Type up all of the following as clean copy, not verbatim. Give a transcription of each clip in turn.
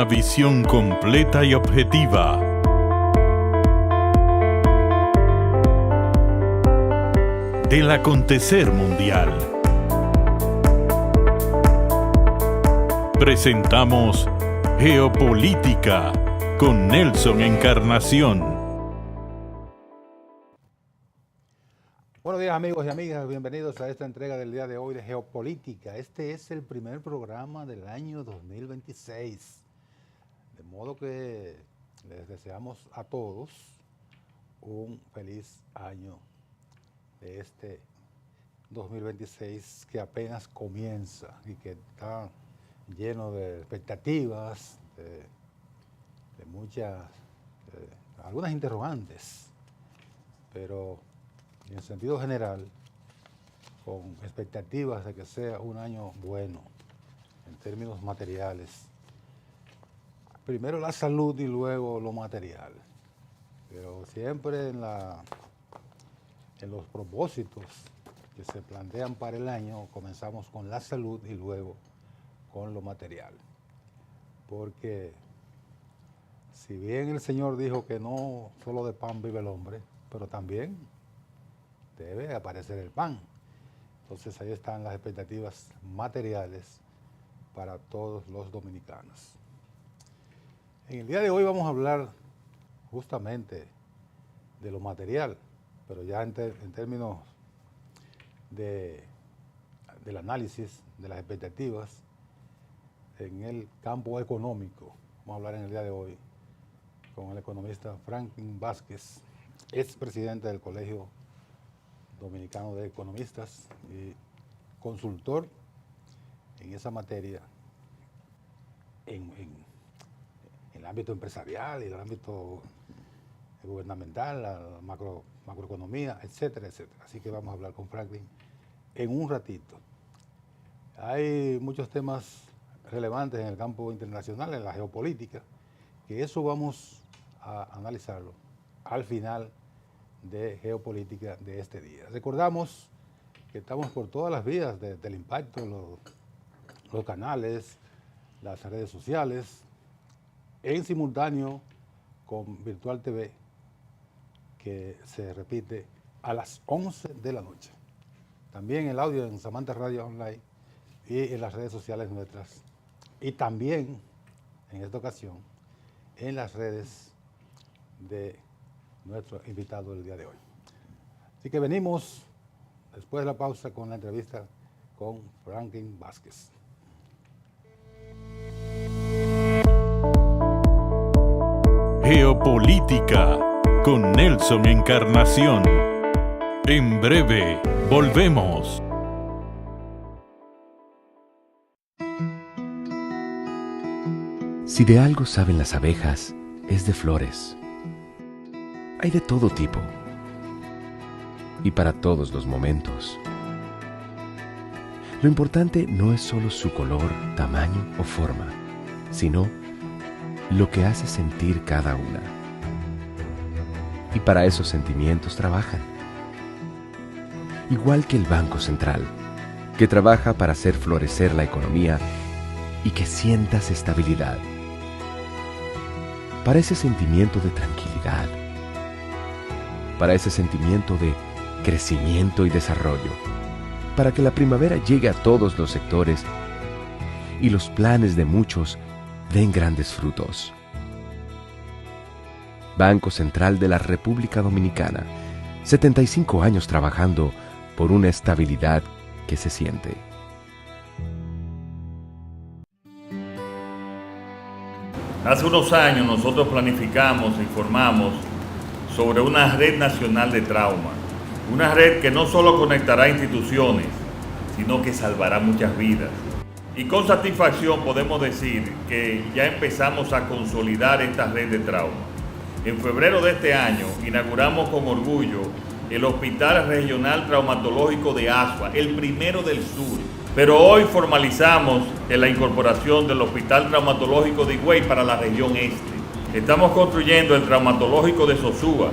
visión completa y objetiva. Del acontecer mundial. Presentamos Geopolítica con Nelson Encarnación. Buenos días, amigos y amigas, bienvenidos a esta entrega del día de hoy de Geopolítica. Este es el primer programa del año 2026, de modo que les deseamos a todos un feliz año de este 2026 que apenas comienza y que está lleno de expectativas, de muchas, algunas interrogantes, pero en el sentido general, con expectativas de que sea un año bueno en términos materiales. Primero la salud y luego lo material. Pero siempre en los propósitos que se plantean para el año, comenzamos con la salud y luego con lo material. Porque si bien el Señor dijo que no solo de pan vive el hombre, pero también debe aparecer el pan. Entonces ahí están las expectativas materiales para todos los dominicanos. En el día de hoy vamos a hablar justamente de lo material, pero ya en términos del análisis de las expectativas en el campo económico. Vamos a hablar en el día de hoy con el economista Franklin Vázquez, expresidente del Colegio Dominicano de Economistas y consultor en esa materia en el ámbito empresarial y el ámbito gubernamental, la macroeconomía, etcétera, etcétera. Así que vamos a hablar con Franklin en un ratito. Hay muchos temas relevantes en el campo internacional, en la geopolítica, que eso vamos a analizarlo al final de Geopolítica de este día. Recordamos que estamos por todas las vías del impacto, los canales, las redes sociales, en simultáneo con Virtual TV, que se repite a las 11 de la noche. También el audio en Samantha Radio Online y en las redes sociales nuestras. Y también, en esta ocasión, en las redes de nuestro invitado del día de hoy. Así que venimos después de la pausa con la entrevista con Franklin Vázquez. Geopolítica con Nelson Encarnación. En breve, volvemos. Si de algo saben las abejas, es de flores. Hay de todo tipo y para todos los momentos. Lo importante no es solo su color, tamaño o forma, sino lo que hace sentir cada una. Y para esos sentimientos trabajan. Igual que el Banco Central, que trabaja para hacer florecer la economía y que sientas estabilidad. Para ese sentimiento de tranquilidad. Para ese sentimiento de crecimiento y desarrollo, para que la primavera llegue a todos los sectores y los planes de muchos den grandes frutos. Banco Central de la República Dominicana, 75 años trabajando por una estabilidad que se siente. Hace unos años nosotros planificamos e informamos sobre una red nacional de trauma, una red que no solo conectará instituciones, sino que salvará muchas vidas. Y con satisfacción podemos decir que ya empezamos a consolidar esta red de trauma. En febrero de este año inauguramos con orgullo el Hospital Regional Traumatológico de Asua, el primero del sur. Pero hoy formalizamos la incorporación del Hospital Traumatológico de Higüey para la región este. Estamos construyendo el traumatológico de Sosúa,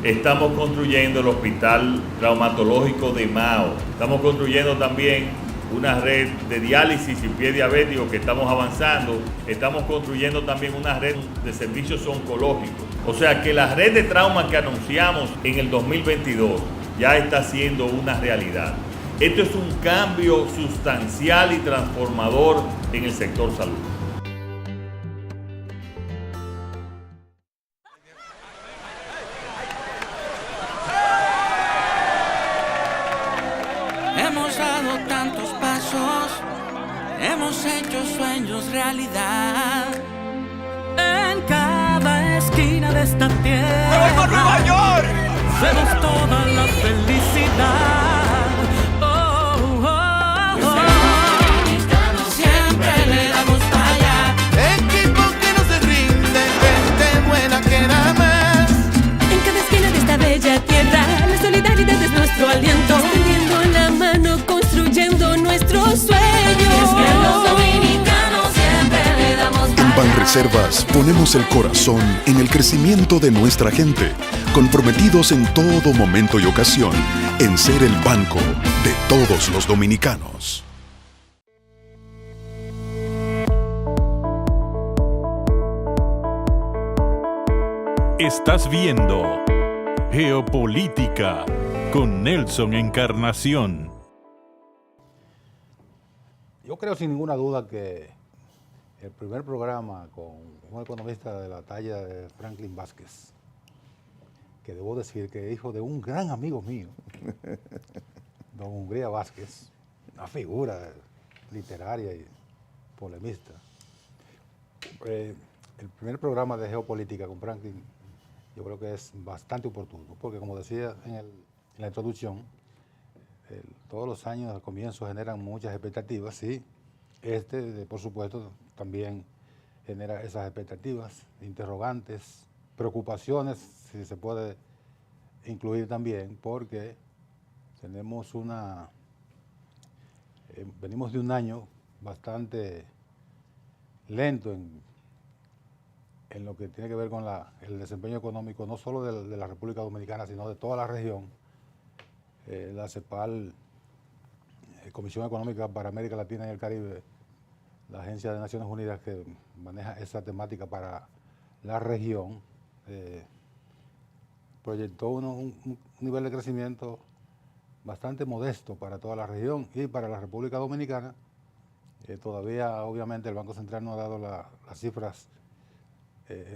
estamos construyendo el Hospital Traumatológico de Mao, estamos construyendo también una red de diálisis y pie diabético que estamos avanzando. Estamos construyendo también una red de servicios oncológicos. O sea que la red de trauma que anunciamos en el 2022 ya está siendo una realidad. Esto es un cambio sustancial y transformador en el sector salud. Hemos dado tantos pasos, hemos hecho sueños realidad. En cada esquina de esta tierra, ¡Nueva Nueva York! vemos toda la felicidad. Oh, oh, oh. Siempre le damos para allá. Equipo que no se rinde, gente buena que da más. En cada esquina de esta bella tierra, la solidaridad es nuestro aliento. Extendiendo la mano, construyendo nuestros sueños. Es que los dominicanos siempre le damos para En Banreservas ponemos el corazón en el crecimiento de nuestra gente, comprometidos en todo momento y ocasión en ser el banco de todos los dominicanos. Estás viendo Geopolítica con Nelson Encarnación. Yo creo sin ninguna duda que el primer programa con un economista de la talla de Franklin Vázquez, que debo decir que es hijo de un gran amigo mío, don Hungría Vázquez, una figura literaria y polemista. El primer programa de Geopolítica con Franklin yo creo que es bastante oportuno, porque como decía en la introducción, todos los años al comienzo generan muchas expectativas, sí. Por supuesto, también genera esas expectativas, interrogantes, preocupaciones, si se puede incluir también, porque tenemos venimos de un año bastante lento en lo que tiene que ver con el desempeño económico, no solo de la República Dominicana, sino de toda la región. La CEPAL, Comisión Económica para América Latina y el Caribe, la Agencia de Naciones Unidas que maneja esa temática para la región, proyectó un nivel de crecimiento bastante modesto para toda la región y para la República Dominicana. Todavía, obviamente, el Banco Central no ha dado las cifras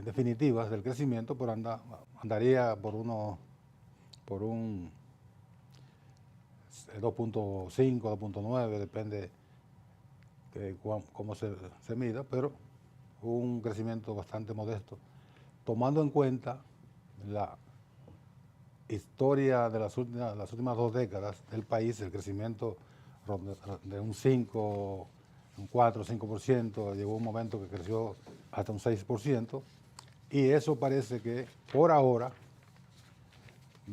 definitivas del crecimiento, pero andaría por un 2.5, 2.9, depende de cómo se mida, pero un crecimiento bastante modesto, tomando en cuenta la historia de las últimas 2 décadas del país. El crecimiento de un 5, un 4, 5%, llegó un momento que creció hasta un 6%, y eso parece que por ahora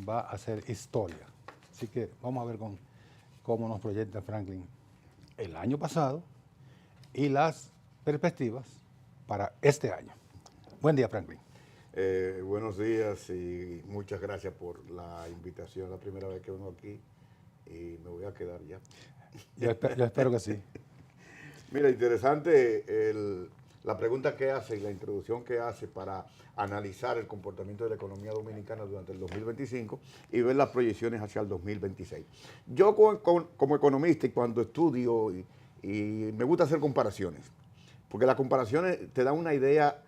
va a ser historia. Así que vamos a ver cómo nos proyecta Franklin el año pasado y las perspectivas para este año. Buen día, Franklin. Buenos días y muchas gracias por la invitación. La primera vez que vengo aquí y me voy a quedar ya. Yo espero que sí. Mira, interesante la pregunta que hace y la introducción que hace para analizar el comportamiento de la economía dominicana durante el 2025 y ver las proyecciones hacia el 2026. Yo como economista, y cuando estudio y me gusta hacer comparaciones, porque las comparaciones te dan una idea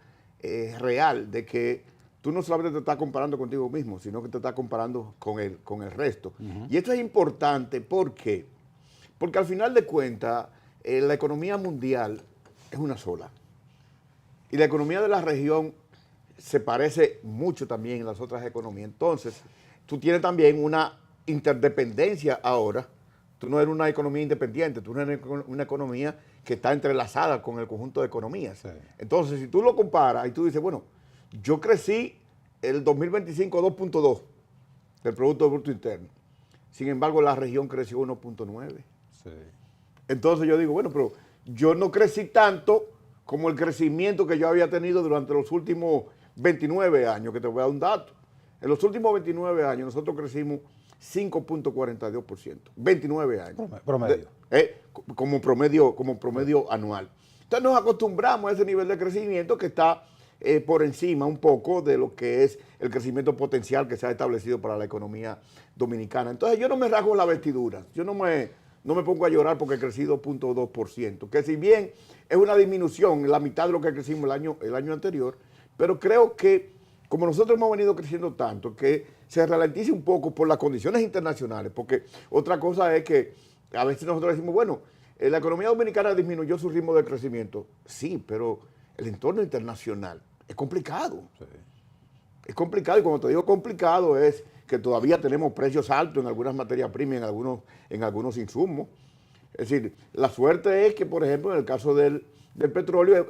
real de que tú no solamente te estás comparando contigo mismo, sino que te estás comparando con el resto. Uh-huh. Y esto es importante, ¿por qué? Porque al final de cuentas, la economía mundial es una sola. Y la economía de la región se parece mucho también en las otras economías. Entonces, tú tienes también una interdependencia ahora. Tú no eres una economía independiente, tú eres una economía que está entrelazada con el conjunto de economías. Sí. Entonces, si tú lo comparas y tú dices, bueno, yo crecí el 2025 2.2 del Producto Bruto Interno. Sin embargo, la región creció 1.9. Sí. Entonces yo digo, bueno, pero yo no crecí tanto como el crecimiento que yo había tenido durante los últimos 29 años, que te voy a dar un dato. En los últimos 29 años nosotros crecimos 5.42%, 29 años. Promedio. Como promedio anual. Entonces nos acostumbramos a ese nivel de crecimiento que está por encima un poco de lo que es el crecimiento potencial que se ha establecido para la economía dominicana. Entonces yo no me rasgo la vestidura, yo no me pongo a llorar porque he crecido 0.2%, que si bien es una disminución, la mitad de lo que crecimos el año anterior, pero creo que como nosotros hemos venido creciendo tanto, que se ralentice un poco por las condiciones internacionales, porque otra cosa es que a veces nosotros decimos, bueno, la economía dominicana disminuyó su ritmo de crecimiento. Sí, pero el entorno internacional es complicado. Sí. Es complicado, y cuando te digo complicado es que todavía tenemos precios altos en algunas materias primas, en algunos insumos. Es decir, la suerte es que, por ejemplo, en el caso del petróleo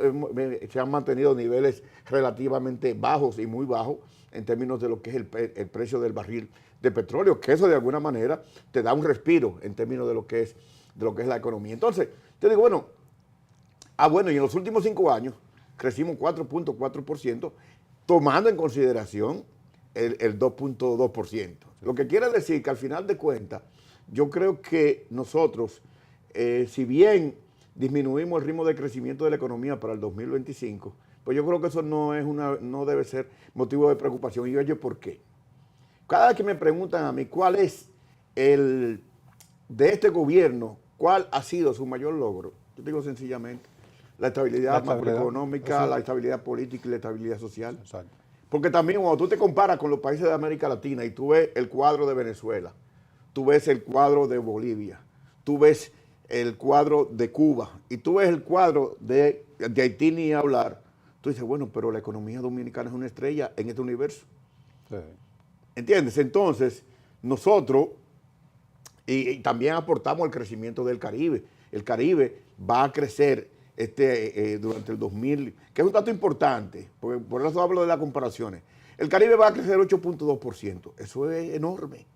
se han mantenido niveles relativamente bajos y muy bajos en términos de lo que es el precio del barril de petróleo, que eso de alguna manera te da un respiro en términos de lo que es la economía. Entonces, te digo, bueno, y en los últimos 5 años crecimos 4.4%, tomando en consideración el 2.2%. Lo que quiere decir que al final de cuentas, yo creo que nosotros, si bien disminuimos el ritmo de crecimiento de la economía para el 2025, pues yo creo que eso no debe ser motivo de preocupación. Y oye, ¿por qué? Cada vez que me preguntan a mí cuál es de este gobierno, cuál ha sido su mayor logro, yo digo sencillamente la estabilidad macroeconómica, la estabilidad política y la estabilidad social. Exacto. Porque también cuando tú te comparas con los países de América Latina y tú ves el cuadro de Venezuela, tú ves el cuadro de Bolivia, tú ves el cuadro de Cuba y tú ves el cuadro de Haití ni hablar, tú dices, bueno, pero la economía dominicana es una estrella en este universo. Sí. ¿Entiendes? Entonces, nosotros, y también aportamos el crecimiento del Caribe. El Caribe va a crecer durante el 2000, que es un dato importante, porque por eso hablo de las comparaciones. El Caribe va a crecer 8.2%. Eso es enorme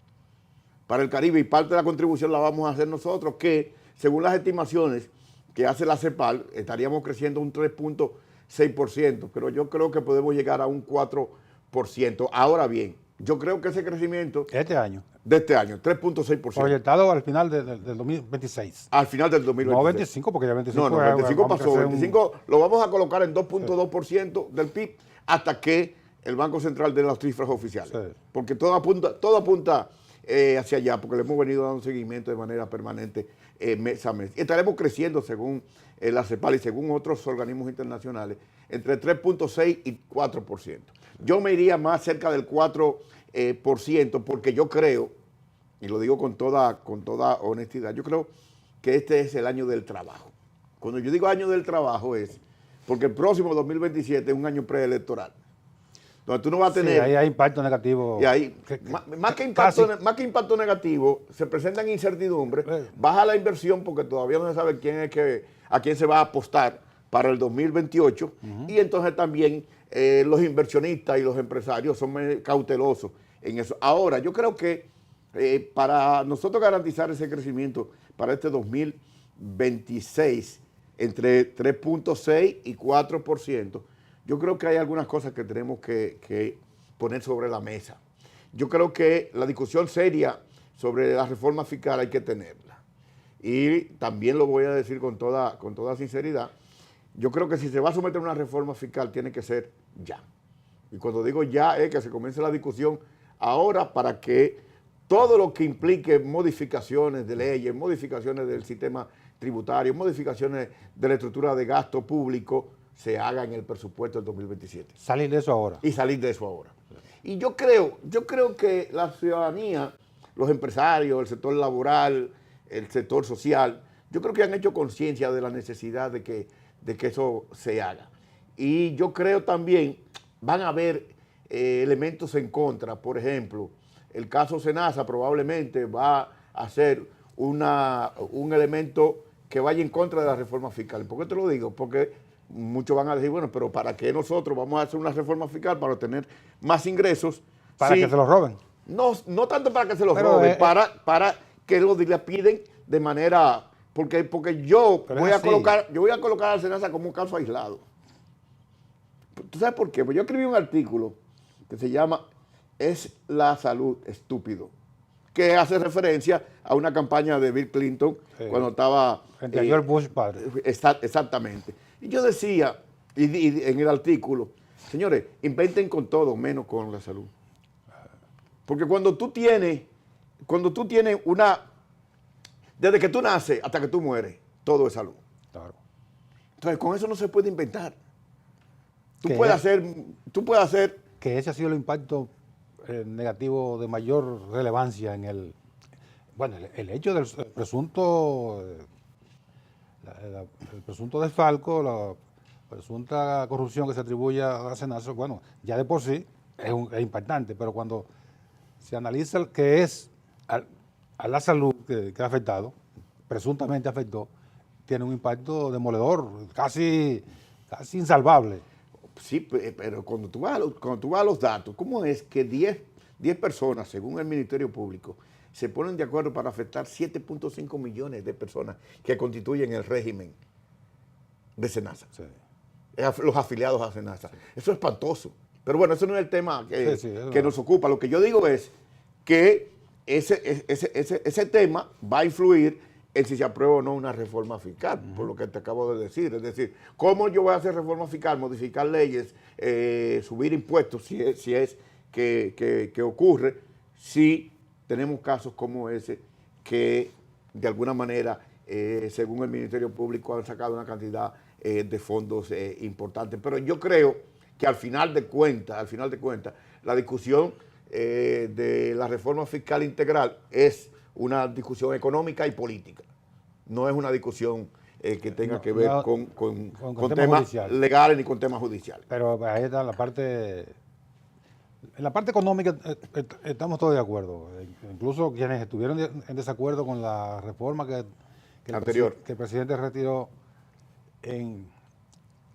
para el Caribe, y parte de la contribución la vamos a hacer nosotros, que según las estimaciones que hace la CEPAL, estaríamos creciendo un 3.6%, pero yo creo que podemos llegar a un 4%. Ahora bien, yo creo que ese crecimiento... De este año, 3.6%. Proyectado al final del 2026. Al final del 2026. No 25, porque ya 25... No, 25 pasó. 25 lo vamos a colocar en 2.2% del PIB hasta que el Banco Central dé las cifras oficiales. Sí. Porque todo apunta hacia allá, porque le hemos venido dando seguimiento de manera permanente mes a mes. Y estaremos creciendo, según la CEPAL y según otros organismos internacionales, entre 3.6 y 4%. Yo me iría más cerca del 4%, porque yo creo, y lo digo con toda honestidad, yo creo que este es el año del trabajo. Cuando yo digo año del trabajo es porque el próximo 2027 es un año preelectoral, donde tú no vas a tener... Sí, ahí hay impacto negativo. Y ahí, más que impacto negativo, se presentan incertidumbres, baja la inversión porque todavía no se sabe a quién se va a apostar para el 2028, y entonces también los inversionistas y los empresarios son muy cautelosos en eso. Ahora, yo creo que para nosotros garantizar ese crecimiento para este 2026 entre 3.6 y 4%, yo creo que hay algunas cosas que tenemos que poner sobre la mesa. Yo creo que la discusión seria sobre la reforma fiscal hay que tenerla. Y también lo voy a decir con toda sinceridad, yo creo que si se va a someter a una reforma fiscal tiene que ser ya. Y cuando digo ya es que se comience la discusión ahora, para que todo lo que implique modificaciones de leyes, modificaciones del sistema tributario, modificaciones de la estructura de gasto público, se haga en el presupuesto del 2027. Salir de eso ahora. Y salir de eso ahora. Y yo creo que la ciudadanía, los empresarios, el sector laboral, el sector social, yo creo que han hecho conciencia de la necesidad de que eso se haga. Y yo creo también van a haber elementos en contra. Por ejemplo, el caso Senasa probablemente va a ser un elemento que vaya en contra de la reforma fiscal. ¿Por qué te lo digo? Porque muchos van a decir, bueno, pero ¿para qué nosotros vamos a hacer una reforma fiscal para obtener más ingresos? ¿Para que se los roben? No tanto para que se los roben, para que lo dilapiden de manera... Porque yo voy a colocar a Senasa como un caso aislado. ¿Tú sabes por qué? Pues yo escribí un artículo que se llama ¿Es la salud estúpido? que hace referencia a una campaña de Bill Clinton cuando estaba... Frente a George Bush padre. Exactamente. Y yo decía, y en el artículo, señores, inventen con todo menos con la salud. Porque cuando tú tienes una... Desde que tú naces hasta que tú mueres, todo es salud. Claro. Entonces, con eso no se puede inventar. Tú puedes hacer... Que ese ha sido el impacto negativo de mayor relevancia en el... Bueno, el hecho del presunto... el presunto desfalco, la presunta corrupción que se atribuye a Senasa, bueno, ya de por sí es impactante, pero cuando se analiza que es a la salud que ha afectado, presuntamente afectó, tiene un impacto demoledor, casi insalvable. Sí, pero cuando tú vas a los datos, ¿cómo es que 10 personas, según el Ministerio Público, se ponen de acuerdo para afectar 7.5 millones de personas que constituyen el régimen de Senasa? Sí. Los afiliados a Senasa. Eso es espantoso. Pero bueno, eso no es el tema que nos ocupa. Lo que yo digo es que ese tema va a influir en si se aprueba o no una reforma fiscal, por lo que te acabo de decir. Es decir, ¿cómo yo voy a hacer reforma fiscal, modificar leyes, subir impuestos, si es que ocurre, si tenemos casos como ese que de alguna manera, según el Ministerio Público, han sacado una cantidad de fondos importantes? Pero yo creo que al final de cuentas, la discusión de la reforma fiscal integral es una discusión económica y política. No es una discusión que tenga que ver con temas judiciales legales ni con temas judiciales. Pero ahí está la parte... En la parte económica estamos todos de acuerdo. Incluso quienes estuvieron en desacuerdo con la reforma que el presidente retiró en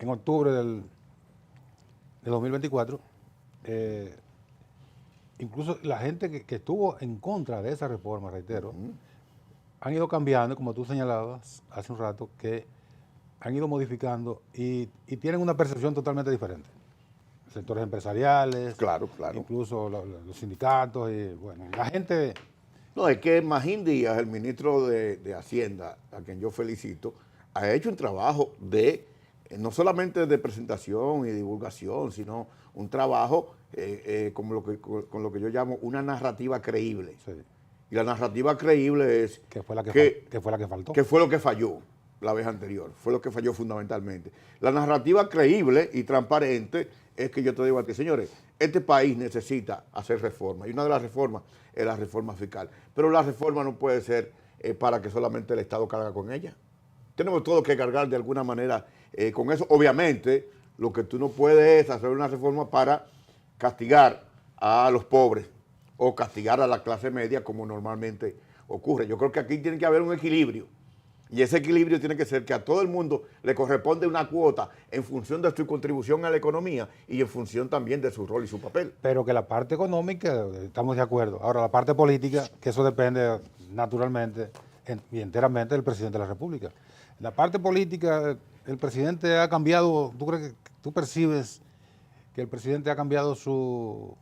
octubre de 2024, incluso la gente que estuvo en contra de esa reforma, reitero, han ido cambiando, como tú señalabas hace un rato, que han ido modificando y tienen una percepción totalmente diferente. Sectores empresariales, claro. Incluso los sindicatos y bueno, la gente... No, es que Magín Díaz, el ministro de Hacienda, a quien yo felicito, ha hecho un trabajo no solamente de presentación y divulgación, sino un trabajo con lo que yo llamo una narrativa creíble. Sí. Y la narrativa creíble es... Que fue la que faltó. Que fue lo que falló la vez anterior, fue lo que falló fundamentalmente. La narrativa creíble y transparente es que yo te digo a ti, señores, este país necesita hacer reformas, y una de las reformas es la reforma fiscal, pero la reforma no puede ser para que solamente el Estado carga con ella. Tenemos todos que cargar de alguna manera con eso. Obviamente, lo que tú no puedes es hacer una reforma para castigar a los pobres o castigar a la clase media como normalmente ocurre. Yo creo que aquí tiene que haber un equilibrio. Y ese equilibrio tiene que ser que a todo el mundo le corresponde una cuota en función de su contribución a la economía y en función también de su rol y su papel. Pero que la parte económica, estamos de acuerdo. Ahora, la parte política, que eso depende naturalmente y enteramente del presidente de la República. La parte política, el presidente ha cambiado, ¿tú percibes que el presidente ha cambiado su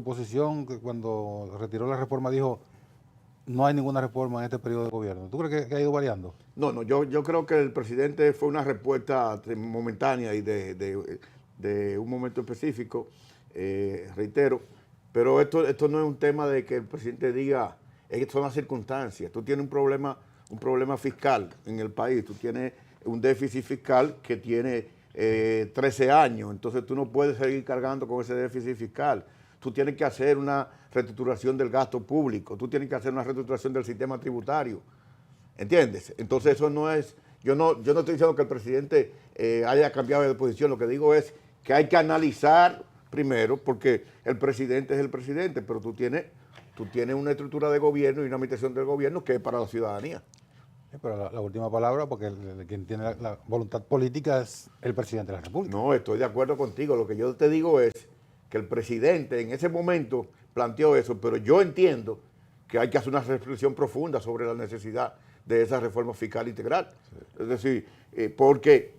posición, que cuando retiró la reforma dijo... No hay ninguna reforma en este periodo de gobierno. ¿Tú crees que ha ido variando? No, yo creo que el presidente fue una respuesta momentánea y de un momento específico, reitero, pero esto no es un tema de que el presidente diga, son las circunstancias. Tú tienes un problema fiscal en el país, tú tienes un déficit fiscal que tiene 13 años, entonces tú no puedes seguir cargando con ese déficit fiscal. Tú tienes que hacer una reestructuración del gasto público, tú tienes que hacer una reestructuración del sistema tributario, ¿entiendes? Entonces eso no es, yo no estoy diciendo que el presidente haya cambiado de posición, lo que digo es que hay que analizar primero, porque el presidente es el presidente, pero tú tienes una estructura de gobierno y una administración del gobierno que es para la ciudadanía. Sí, pero la última palabra, porque quien tiene la voluntad política es el presidente de la República. No, estoy de acuerdo contigo, lo que yo te digo es que el presidente en ese momento planteó eso, pero yo entiendo que hay que hacer una reflexión profunda sobre la necesidad de esa reforma fiscal integral. Sí. Es decir, porque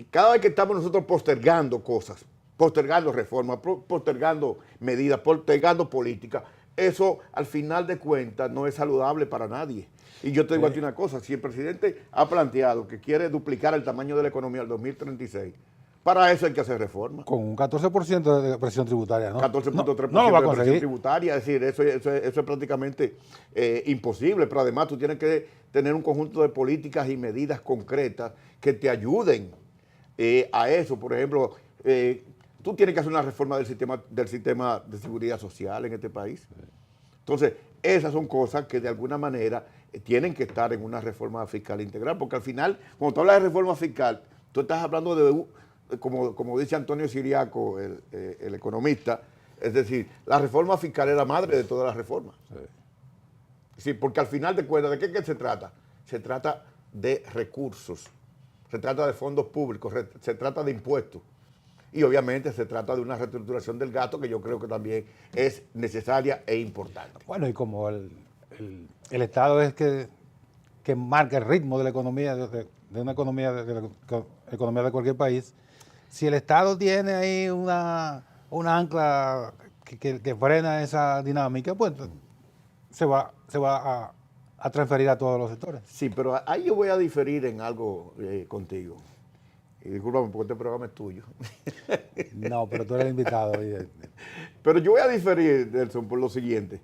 cada vez que estamos nosotros postergando cosas, postergando reformas, postergando medidas, postergando políticas, eso al final de cuentas no es saludable para nadie. Y yo te digo a ti una cosa, si el presidente ha planteado que quiere duplicar el tamaño de la economía al 2036, para eso hay que hacer reformas. Con un 14% de presión tributaria, ¿no? 14.3% no lo va a de presión conseguir. tributaria, es decir, eso es prácticamente imposible, pero además tú tienes que tener un conjunto de políticas y medidas concretas que te ayuden a eso. Por ejemplo, tú tienes que hacer una reforma del sistema de seguridad social en este país. Entonces, esas son cosas que de alguna manera tienen que estar en una reforma fiscal integral, porque al final, cuando tú hablas de reforma fiscal, tú estás hablando de, como dice Antonio Siriaco, el economista, es decir, la reforma fiscal es la madre de todas las reformas. Sí, porque al final de cuentas, ¿de qué se trata? Se trata de recursos, se trata de fondos públicos, se trata de impuestos. Y obviamente se trata de una reestructuración del gasto que yo creo que también es necesaria e importante. Bueno, y como el Estado es que marca el ritmo de la economía, de una economía, de la economía de cualquier país, si el Estado tiene ahí una ancla que frena esa dinámica, pues se va a transferir a todos los sectores. Sí, pero ahí yo voy a diferir en algo contigo. Y discúlpame porque este programa es tuyo. No, pero tú eres el invitado. Pero yo voy a diferir, Nelson, por lo siguiente.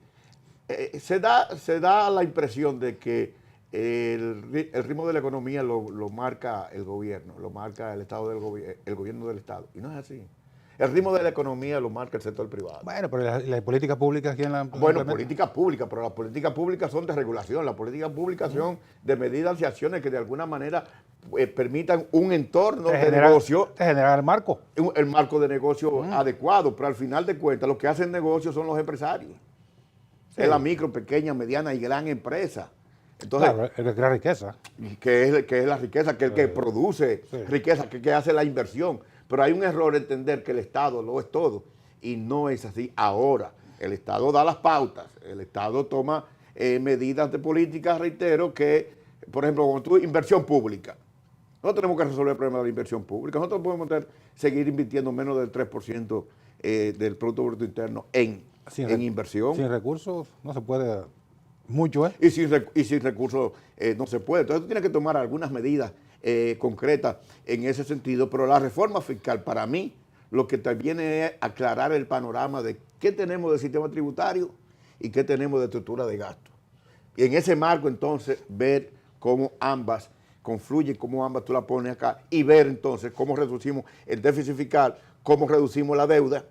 Se da la impresión de que el ritmo de la economía lo marca el gobierno, lo marca el Estado el gobierno del Estado. Y no es así. El ritmo de la economía lo marca el sector privado. Bueno, pero las políticas públicas, ¿quién la Bueno, políticas públicas, pero las políticas públicas son de regulación, las políticas públicas son de medidas y acciones que de alguna manera permitan un entorno de negocio. Te genera el marco. El marco de negocio adecuado, pero al final de cuentas, los que hacen negocio son los empresarios. Sí. Es la micro, pequeña, mediana y gran empresa. Entonces, claro, el que crea riqueza. Que es la riqueza, que es el que produce riqueza, que hace la inversión. Pero hay un error entender que el Estado lo es todo. Y no es así. Ahora, el Estado da las pautas. El Estado toma medidas de política, reitero, que, por ejemplo, cuando tú inversión pública, nosotros tenemos que resolver el problema de la inversión pública. Nosotros podemos seguir invirtiendo menos del 3% del Producto Bruto Interno en inversión. Sin recursos no se puede mucho, ¿eh? Y sin recursos no se puede. Entonces tú tienes que tomar algunas medidas concretas en ese sentido, pero la reforma fiscal para mí lo que te viene es aclarar el panorama de qué tenemos de sistema tributario y qué tenemos de estructura de gasto. Y en ese marco entonces ver cómo ambas confluyen, cómo ambas tú la pones acá y ver entonces cómo reducimos el déficit fiscal, cómo reducimos la deuda,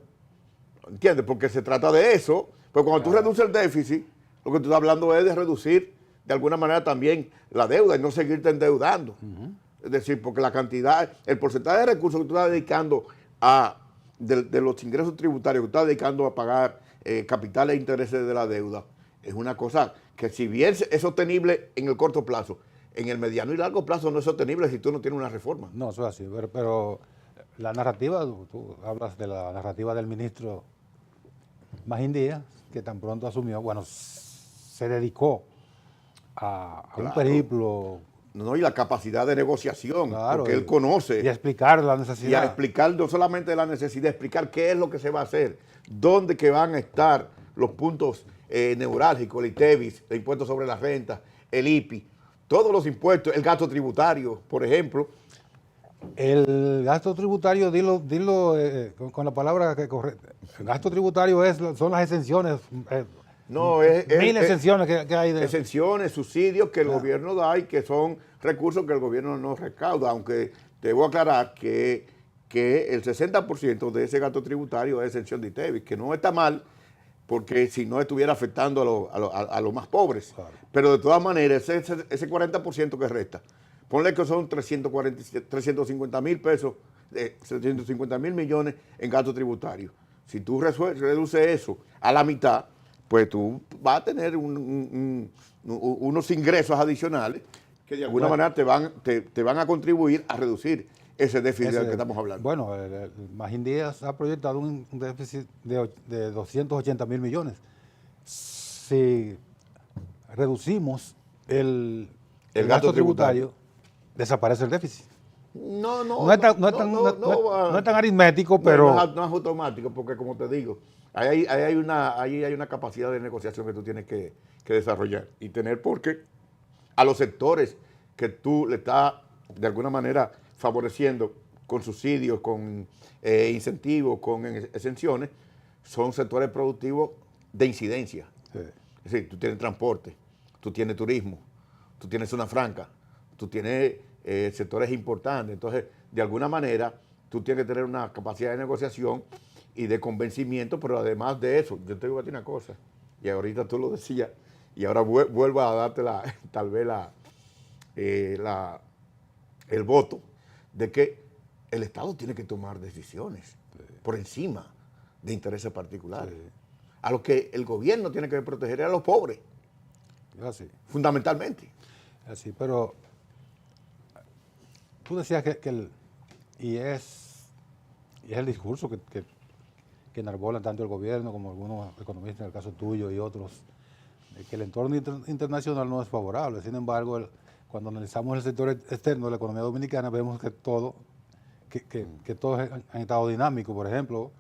¿entiendes? Porque se trata de eso, pero cuando tú reduces el déficit, lo que tú estás hablando es de reducir de alguna manera también la deuda y no seguirte endeudando. Es decir, porque la cantidad, el porcentaje de recursos que tú estás dedicando de los ingresos tributarios que tú estás dedicando a pagar capitales e intereses de la deuda, es una cosa que si bien es sostenible en el corto plazo, en el mediano y largo plazo no es sostenible si tú no tienes una reforma. No, eso es así, pero la narrativa, tú hablas de la narrativa del ministro Magín Díaz, que tan pronto asumió, bueno, se dedicó a un periplo. No, y la capacidad de negociación, claro, porque él conoce. Y a explicar la necesidad. Y a explicar no solamente la necesidad, explicar qué es lo que se va a hacer, dónde que van a estar los puntos neurálgicos, el ITEVIS, el impuesto sobre la renta, el IPI, todos los impuestos, el gasto tributario, por ejemplo. El gasto tributario, dilo con la palabra que correcta. El gasto tributario son las exenciones. No, mil exenciones que hay. Exenciones, subsidios que el gobierno da y que son recursos que el gobierno no recauda, aunque te voy a aclarar que el 60% de ese gasto tributario es exención de ITEVIS, que no está mal, porque si no estuviera afectando a los más pobres. Claro. Pero de todas maneras, ese 40% que resta, ponle que son 350 mil pesos, 350 mil millones en gasto tributario. Si tú reduces eso a la mitad, pues tú vas a tener unos ingresos adicionales que de alguna manera te van a contribuir a reducir ese déficit del que estamos hablando. Bueno, Magín Díaz ha proyectado un déficit de 280 mil millones. Si reducimos el gasto tributario, desaparece el déficit. No es tan aritmético, pero... No es automático, porque como te digo, ahí hay una capacidad de negociación que tú tienes que desarrollar y tener, porque a los sectores que tú le estás de alguna manera favoreciendo con subsidios, con incentivos, con exenciones, son sectores productivos de incidencia. Sí. Es decir, tú tienes transporte, tú tienes turismo, tú tienes zona franca, tú tienes sectores importantes. Entonces, de alguna manera, tú tienes que tener una capacidad de negociación y de convencimiento, pero además de eso, yo te digo a ti una cosa, y ahorita tú lo decías, y ahora vuelvo a darte tal vez el voto de que el Estado tiene que tomar decisiones por encima de intereses particulares. Sí. A lo que el gobierno tiene que proteger es a los pobres, Así. fundamentalmente. Así, pero tú decías y es el discurso que enarbolan tanto el gobierno como algunos economistas, en el caso tuyo y otros, de que el entorno internacional no es favorable. Sin embargo, cuando analizamos el sector externo de la economía dominicana, vemos que todos han estado dinámicos. Por ejemplo,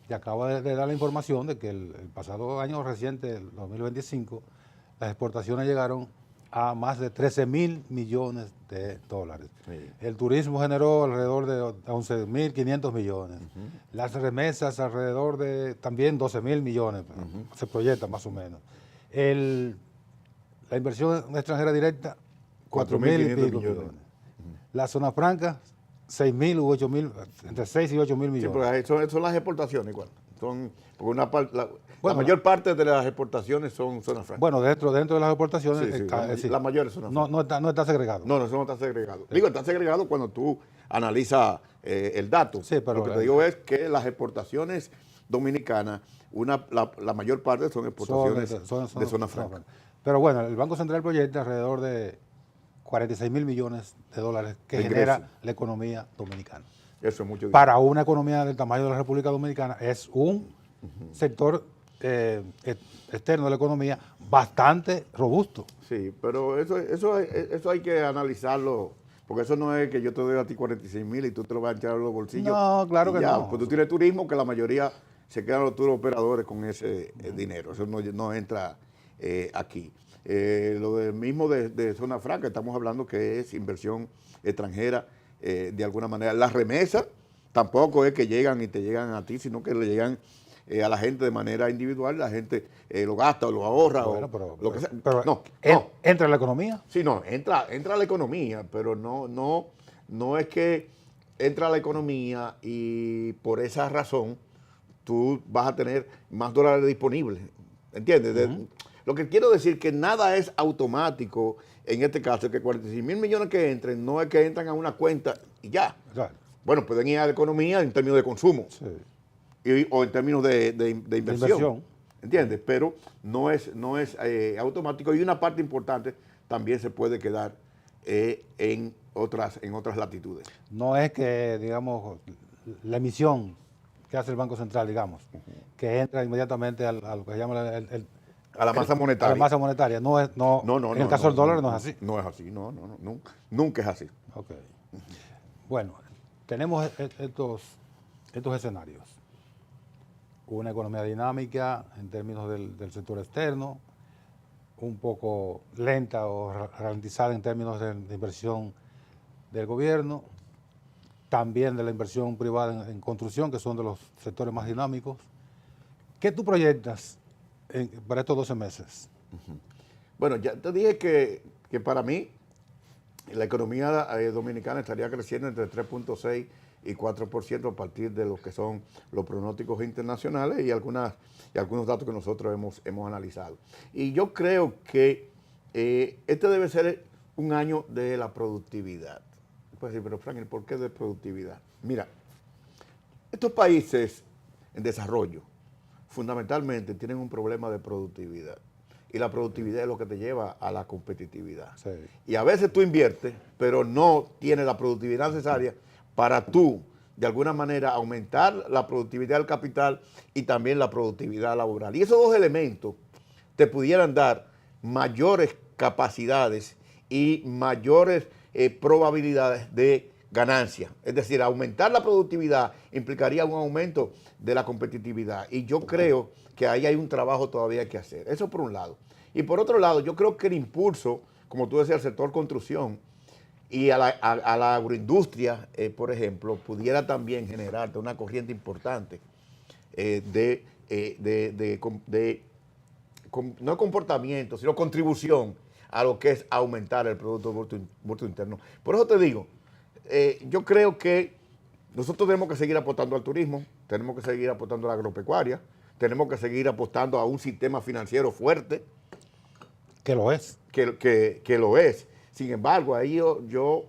te acaba de dar la información de que el pasado año reciente, el 2025, las exportaciones llegaron a más de 13.000 millones de dólares. Sí. El turismo generó alrededor de 11.500 millones. Las remesas alrededor de también 12.000 millones, se proyecta más o menos. La inversión extranjera directa, 4.000 y pico millones. La zona franca, 6.000 u 8.000, entre 6 y 8.000 millones. Sí, porque son las exportaciones igual. Porque la Bueno, mayor parte de las exportaciones son zonas francas. Bueno, dentro de las exportaciones, sí, la mayor es zona franca. no está segregado. No, eso no está segregado. Digo, está segregado cuando tú analizas el dato. Sí, pero lo que te digo es que las exportaciones dominicanas, la mayor parte son exportaciones de zona franca. Pero bueno, el Banco Central proyecta alrededor de 46.000 millones de dólares que De genera ingresos. la economía dominicana. Eso es mucho dinero. Para una economía del tamaño de la República Dominicana es un sector externo de la economía bastante robusto. Sí, pero eso hay que analizarlo, porque eso no es que yo te doy a ti 46.000 y tú te lo vas a echar a los bolsillos. No, claro y que ya. no. Pues tú tienes turismo, que la mayoría se quedan los tour operadores con ese dinero. Eso no entra aquí. Lo mismo de zona franca, estamos hablando que es inversión extranjera de alguna manera. Las remesas tampoco es que llegan y te llegan a ti, sino que le llegan a la gente de manera individual, la gente lo gasta o lo ahorra Bueno, o lo que sea. pero No. ¿entra en la economía? Sí, no, entra a la economía, pero no es que entra a la economía y por esa razón tú vas a tener más dólares disponibles, ¿entiendes? Lo que quiero decir que nada es automático en este caso, que 46.000 millones que entren, no es que entran a una cuenta y ya. Claro. Bueno, pueden ir a la economía en términos de consumo Sí. o en términos de inversión. inversión. ¿Entiendes? Pero no es automático, y una parte importante también se puede quedar en otras latitudes. No es que, digamos, la emisión que hace el Banco Central, digamos, que entra inmediatamente a lo que se llama A la masa monetaria. A la masa monetaria. No, en el caso del dólar no es así. No es así, nunca es así. Ok. Bueno, tenemos estos escenarios. Una economía dinámica en términos del sector externo, un poco lenta o ralentizada en términos de inversión del gobierno, también de la inversión privada en construcción, que son de los sectores más dinámicos. ¿Qué tú proyectas para estos 12 meses? Bueno, ya te dije que para mí la economía dominicana estaría creciendo entre 3.6 y 4% a partir de lo que son los pronósticos internacionales y algunos datos que nosotros hemos analizado. Y yo creo que este debe ser un año de la productividad. Puedes decir, pero Frank, ¿por qué de productividad? Mira, estos países en desarrollo fundamentalmente tienen un problema de productividad. Y la productividad es lo que te lleva a la competitividad. Sí. Y a veces tú inviertes, pero no tienes la productividad necesaria para tú, de alguna manera, aumentar la productividad del capital y también la productividad laboral. Y esos dos elementos te pudieran dar mayores capacidades y mayores probabilidades de ganancia. Es decir, aumentar la productividad implicaría un aumento de la competitividad. Y yo creo que ahí hay un trabajo todavía que hacer. Eso por un lado. Y por otro lado, yo creo que el impulso, como tú decías, al sector construcción y a la agroindustria, por ejemplo, pudiera también generarte una corriente importante no comportamiento, sino contribución a lo que es aumentar el Producto Bruto Interno. Por eso te digo, yo creo que nosotros tenemos que seguir apostando al turismo, tenemos que seguir apostando a la agropecuaria, tenemos que seguir apostando a un sistema financiero fuerte. Que lo es. Que lo es. Sin embargo, ahí yo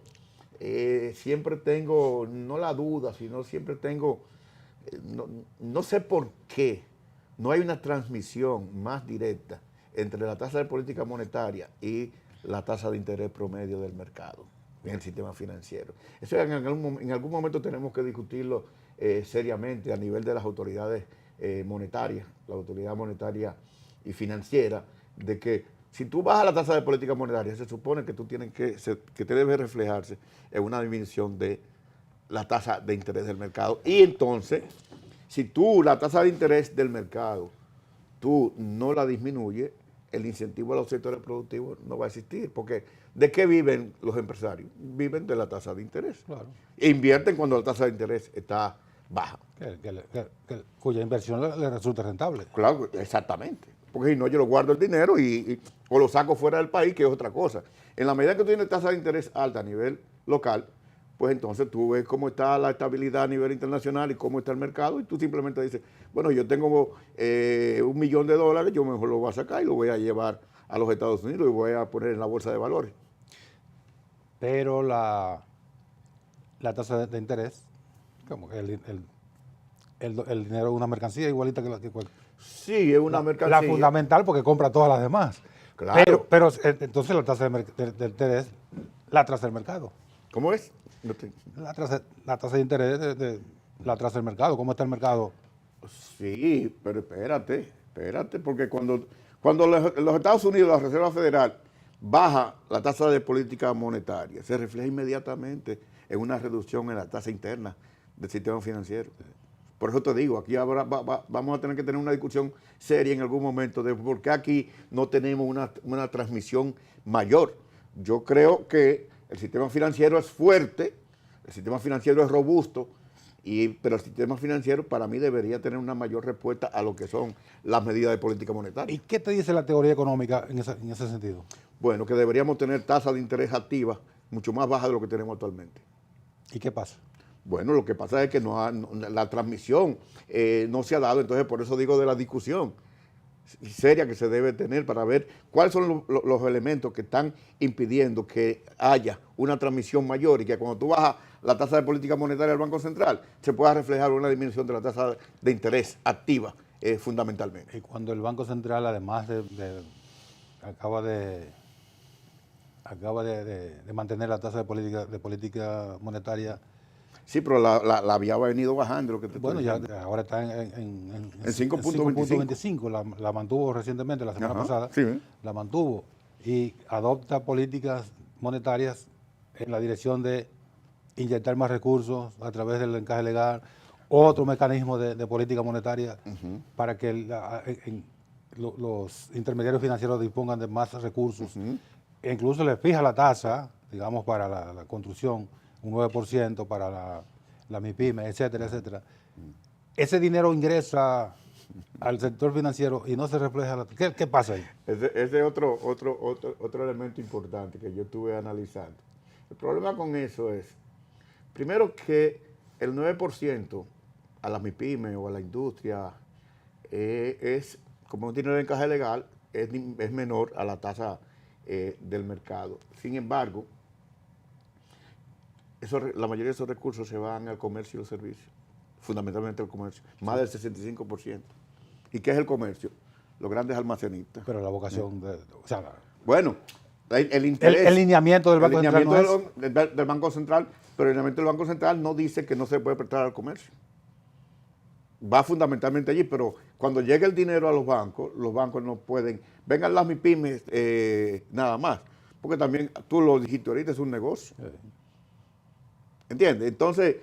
siempre tengo, no la duda, sino siempre tengo, no sé por qué, no hay una transmisión más directa entre la tasa de política monetaria y la tasa de interés promedio del mercado en el sistema financiero. Eso en algún momento tenemos que discutirlo seriamente a nivel de las autoridades monetarias, la autoridad monetaria y financiera, de que si tú bajas la tasa de política monetaria, se supone que que te debe reflejarse en una disminución de la tasa de interés del mercado. Y entonces, si tú la tasa de interés del mercado, tú no la disminuyes, el incentivo a los sectores productivos no va a existir. Porque ¿de qué viven los empresarios? Viven de la tasa de interés. Claro. E invierten cuando la tasa de interés está baja. Cuya inversión le resulta rentable. Claro, exactamente. Porque si no, yo lo guardo el dinero o lo saco fuera del país, que es otra cosa. En la medida que tú tienes tasa de interés alta a nivel local, pues entonces tú ves cómo está la estabilidad a nivel internacional y cómo está el mercado, y tú simplemente dices, bueno, yo tengo $1 millón, yo mejor lo voy a sacar y lo voy a llevar a los Estados Unidos y voy a poner en la bolsa de valores. Pero la tasa de interés, como que el dinero es una mercancía igualita que cualquier. Sí, es una mercancía. La fundamental porque compra todas las demás. Claro. Pero entonces la tasa de interés, la tasa del mercado. ¿Cómo es? La tasa de interés la tasa del mercado. ¿Cómo está el mercado? Sí, pero espérate, porque cuando los Estados Unidos, la Reserva Federal, baja la tasa de política monetaria, se refleja inmediatamente en una reducción en la tasa interna del sistema financiero. Por eso te digo, aquí ahora vamos a tener que tener una discusión seria en algún momento de por qué aquí no tenemos una transmisión mayor. Yo creo que el sistema financiero es fuerte, el sistema financiero es robusto, pero el sistema financiero para mí debería tener una mayor respuesta a lo que son las medidas de política monetaria. ¿Y qué te dice la teoría económica en ese sentido? Bueno, que deberíamos tener tasas de interés activas mucho más bajas de lo que tenemos actualmente. ¿Y qué pasa? Bueno, lo que pasa es que la transmisión no se ha dado, entonces por eso digo de la discusión seria que se debe tener para ver cuáles son los elementos que están impidiendo que haya una transmisión mayor y que cuando tú bajas la tasa de política monetaria del Banco Central se pueda reflejar una disminución de la tasa de interés activa fundamentalmente. Y cuando el Banco Central además acaba de mantener la tasa de política monetaria. Sí, pero la había venido bajando. Lo que te bueno, ya ahora está en 5.25. La mantuvo recientemente, la semana pasada. Sí, la mantuvo y adopta políticas monetarias en la dirección de inyectar más recursos a través del encaje legal, otro mecanismo de política monetaria para que los intermediarios financieros dispongan de más recursos. E incluso le fija la tasa, digamos, para la construcción, un 9% para la MIPYME, etcétera, etcétera. Ese dinero ingresa al sector financiero y no se refleja. ¿Qué pasa ahí? Ese es otro elemento importante que yo estuve analizando. El problema con eso es, primero, que el 9% a la MIPYME o a la industria es, como un dinero de encaje legal, es menor a la tasa del mercado. Sin embargo, la mayoría de esos recursos se van al comercio y los servicios, fundamentalmente al comercio, más del 65%. ¿Y qué es el comercio? Los grandes almacenistas. Pero la vocación bueno, el interés. El lineamiento del Banco Central no es del Banco Central, pero el lineamiento del Banco Central no dice que no se puede prestar al comercio. Va fundamentalmente allí, pero cuando llega el dinero a los bancos no pueden, vengan las MIPYMES nada más, porque también, tú lo dijiste ahorita, es un negocio. ¿Entiendes? Entonces,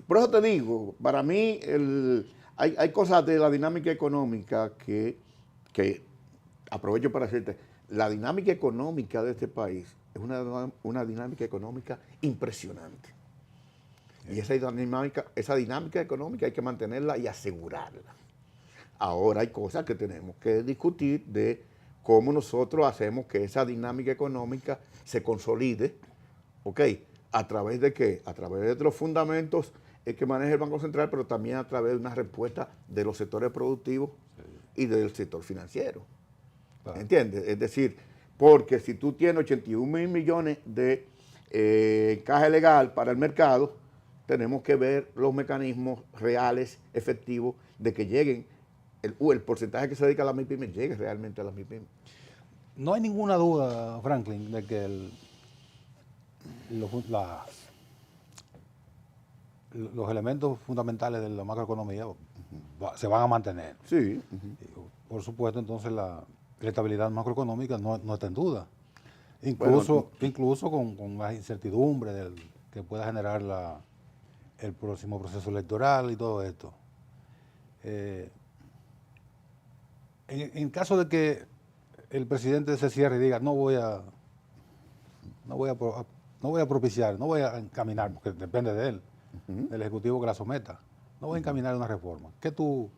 por eso te digo, para mí hay cosas de la dinámica económica que aprovecho para decirte, la dinámica económica de este país es una dinámica económica impresionante. Y esa dinámica económica hay que mantenerla y asegurarla. Ahora hay cosas que tenemos que discutir de cómo nosotros hacemos que esa dinámica económica se consolide, ¿ok? ¿A través de qué? A través de los fundamentos que maneja el Banco Central, pero también a través de una respuesta de los sectores productivos y del sector financiero. Claro. ¿Entiendes? Es decir, porque si tú tienes 81.000 millones de encaje legal para el mercado, tenemos que ver los mecanismos reales, efectivos, de que lleguen, el porcentaje que se dedica a las MIPYME llegue realmente a las MIPYME. No hay ninguna duda, Franklin, de que los elementos fundamentales de la macroeconomía se van a mantener. Sí. Por supuesto, entonces la estabilidad macroeconómica no está en duda. Incluso con la incertidumbre que pueda generar el próximo proceso electoral y todo esto. En caso de que el presidente se cierre y diga no voy a propiciar, no voy a encaminar, porque depende de él, del Ejecutivo que la someta, no voy a encaminar una reforma. ¿Qué tú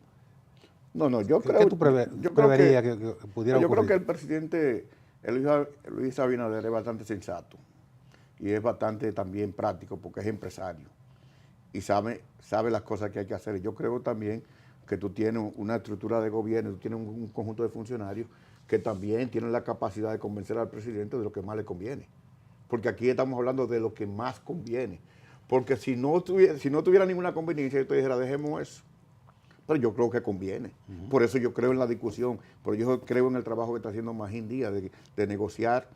preverías que pudiera ocurrir? Yo creo que el presidente Luis Abinader es bastante sensato y es bastante también práctico porque es empresario y sabe las cosas que hay que hacer. Yo creo también que tú tienes una estructura de gobierno, tú tienes un conjunto de funcionarios que también tienen la capacidad de convencer al presidente de lo que más le conviene. Porque aquí estamos hablando de lo que más conviene. Porque si no tuviera ninguna conveniencia, yo te dijera, dejemos eso. Pero yo creo que conviene. Por eso yo creo en la discusión, pero yo creo en el trabajo que está haciendo Magín Díaz de negociar,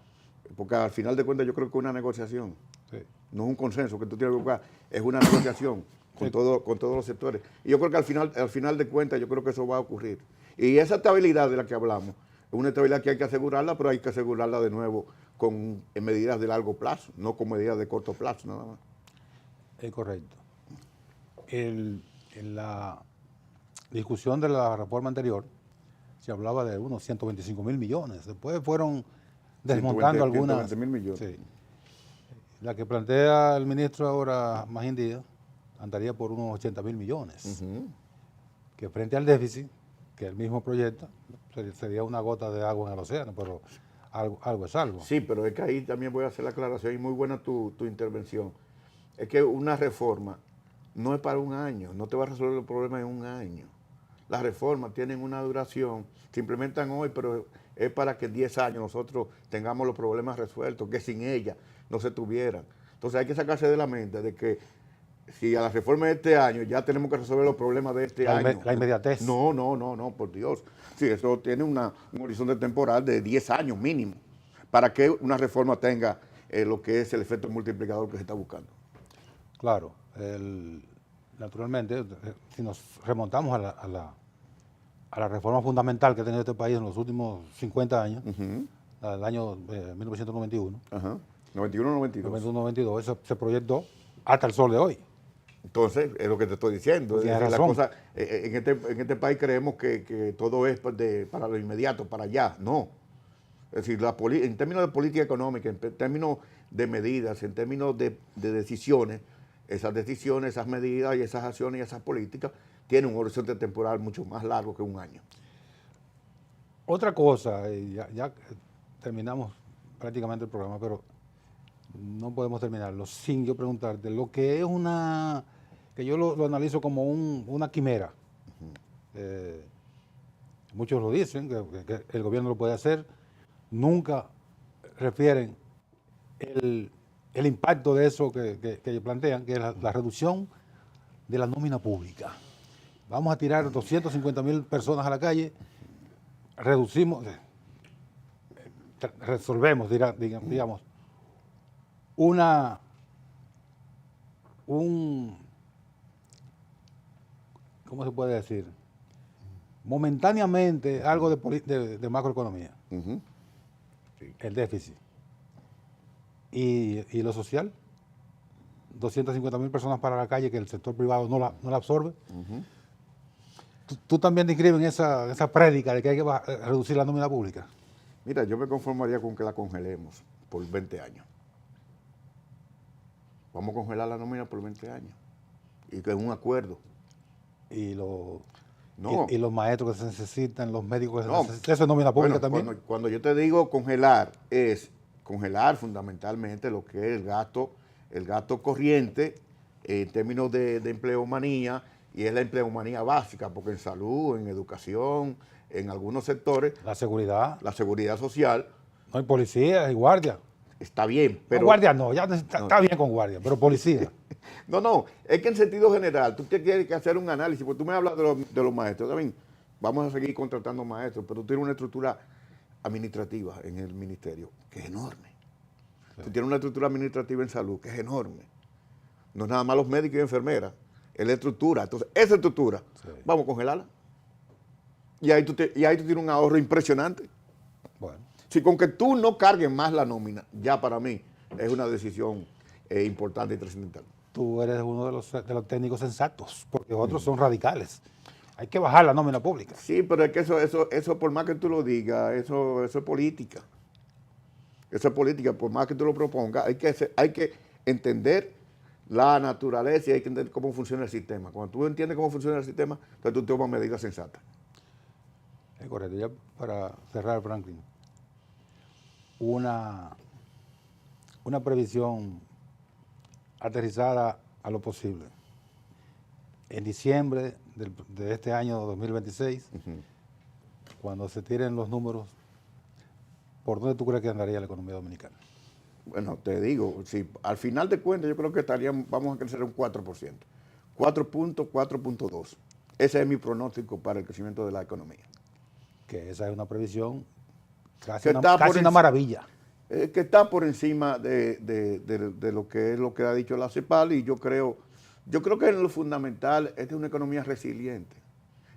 porque al final de cuentas yo creo que es una negociación. Sí. No es un consenso que tú tienes que buscar, es una negociación con todos los sectores. Y yo creo que al final de cuentas yo creo que eso va a ocurrir. Y esa estabilidad de la que hablamos, es una estabilidad que hay que asegurarla, pero hay que asegurarla de nuevo con medidas de largo plazo, no con medidas de corto plazo nada más. Es correcto. En la discusión de la reforma anterior se hablaba de unos 125.000 millones. Después fueron desmontando algunas. 120.000 millones. Sí. La que plantea el ministro ahora, Magín Díaz, andaría por unos 80.000 millones. Que frente al déficit, que él mismo proyecta, sería una gota de agua en el océano, pero algo es algo. Sí, pero es que ahí también voy a hacer la aclaración y muy buena tu intervención. Es que una reforma no es para un año, no te va a resolver el problema en un año. Las reformas tienen una duración, se implementan hoy, pero es para que en 10 años nosotros tengamos los problemas resueltos, que sin ella no se tuvieran. Entonces hay que sacarse de la mente de que si a la reforma de este año ya tenemos que resolver los problemas de este año. La inmediatez. No, por Dios. Sí, eso tiene un horizonte temporal de 10 años mínimo para que una reforma tenga lo que es el efecto multiplicador que se está buscando. Claro, naturalmente, si nos remontamos a la reforma fundamental que ha tenido este país en los últimos 50 años, la del año 1991. 91-92. Eso se proyectó hasta el sol de hoy. Entonces, es lo que te estoy diciendo. En este país creemos que todo es para lo inmediato, para allá. No. Es decir, en términos de política económica, en términos de medidas, en términos de decisiones, esas decisiones, esas medidas y esas acciones y esas políticas tienen un horizonte temporal mucho más largo que un año. Otra cosa, ya terminamos prácticamente el programa, pero no podemos terminarlo sin yo preguntarte lo que es que yo lo analizo como una quimera. Muchos lo dicen, que el gobierno lo puede hacer, nunca refieren el impacto de eso que plantean, que es la reducción de la nómina pública. Vamos a tirar 250.000 personas a la calle, resolvemos, digamos, ¿cómo se puede decir? Momentáneamente algo de macroeconomía. Sí. El déficit. ¿Y lo social? 250.000 personas para la calle que el sector privado no la absorbe. ¿Tú también te inscribes en esa prédica de que hay que reducir la nómina pública? Mira, yo me conformaría con que la congelemos por 20 años. Vamos a congelar la nómina por 20 años. Y que es un acuerdo. Y los maestros que se necesitan, los médicos que se necesitan. Eso es nómina pública también. Cuando yo te digo congelar, es congelar fundamentalmente lo que es el gasto corriente en términos de empleomanía, y es la empleomanía básica, porque en salud, en educación, en algunos sectores. La seguridad social. No hay policía, hay guardia. Está bien, pero... No, guardia no, está bien con guardia, pero policía. No, es que en sentido general, tú tienes que hacer un análisis, porque tú me hablas de los maestros, también vamos a seguir contratando maestros, pero tú tienes una estructura administrativa en el ministerio que es enorme. Sí. Tú tienes una estructura administrativa en salud que es enorme. No es nada más los médicos y enfermeras, es la estructura. Entonces, esa estructura, vamos a congelarla. Y ahí tú tienes un ahorro impresionante. Bueno. Si con que tú no cargues más la nómina, ya para mí es una decisión importante y trascendental. Tú eres uno de los técnicos sensatos, porque otros son radicales. Hay que bajar la nómina pública. Sí, pero es que eso por más que tú lo digas, eso es política. Eso es política, por más que tú lo propongas, hay que entender la naturaleza y hay que entender cómo funciona el sistema. Cuando tú entiendes cómo funciona el sistema, entonces tú tomas medidas sensatas. Es correcto. Ya para cerrar, Franklin, una previsión aterrizada a lo posible. En diciembre de este año 2026, cuando se tiren los números, ¿por dónde tú crees que andaría la economía dominicana? Bueno, te digo, si al final de cuentas yo creo que vamos a crecer un 4%. 4.2. Ese es mi pronóstico para el crecimiento de la economía. Que esa es una previsión casi una maravilla. Que está por encima de lo que ha dicho la CEPAL, y yo creo que en lo fundamental esta es una economía resiliente.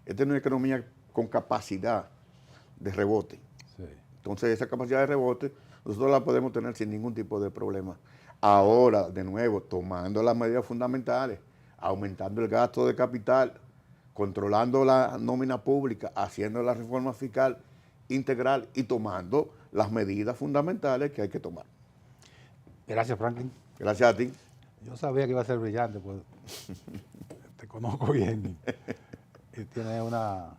Esta es una economía con capacidad de rebote. Sí. Entonces esa capacidad de rebote nosotros la podemos tener sin ningún tipo de problema. Ahora, de nuevo, tomando las medidas fundamentales, aumentando el gasto de capital, controlando la nómina pública, haciendo la reforma fiscal integral y tomando las medidas fundamentales que hay que tomar. Gracias, Franklin. Gracias a ti. Yo sabía que iba a ser brillante, pues te conozco bien y tienes una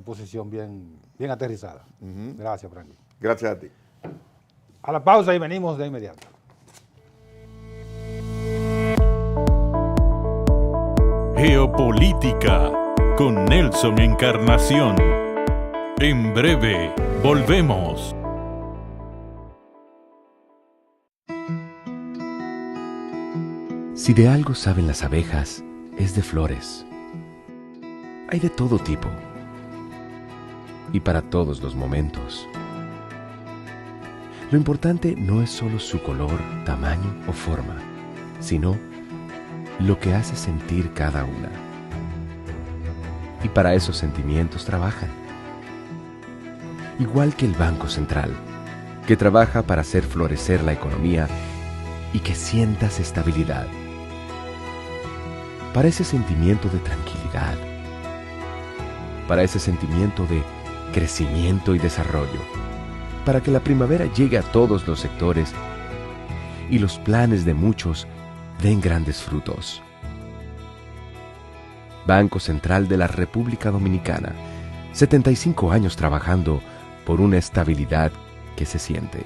posición bien aterrizada. Gracias, Franklin. Gracias a ti. A la pausa y venimos de inmediato. Geopolítica con Nelson Encarnación. En breve, volvemos. Si de algo saben las abejas, es de flores. Hay de todo tipo y para todos los momentos. Lo importante no es solo su color, tamaño o forma, sino lo que hace sentir cada una. Y para esos sentimientos trabajan. Igual que el Banco Central, que trabaja para hacer florecer la economía y que sientas estabilidad. Para ese sentimiento de tranquilidad. Para ese sentimiento de crecimiento y desarrollo. Para que la primavera llegue a todos los sectores y los planes de muchos den grandes frutos. Banco Central de la República Dominicana, 75 años trabajando por una estabilidad que se siente.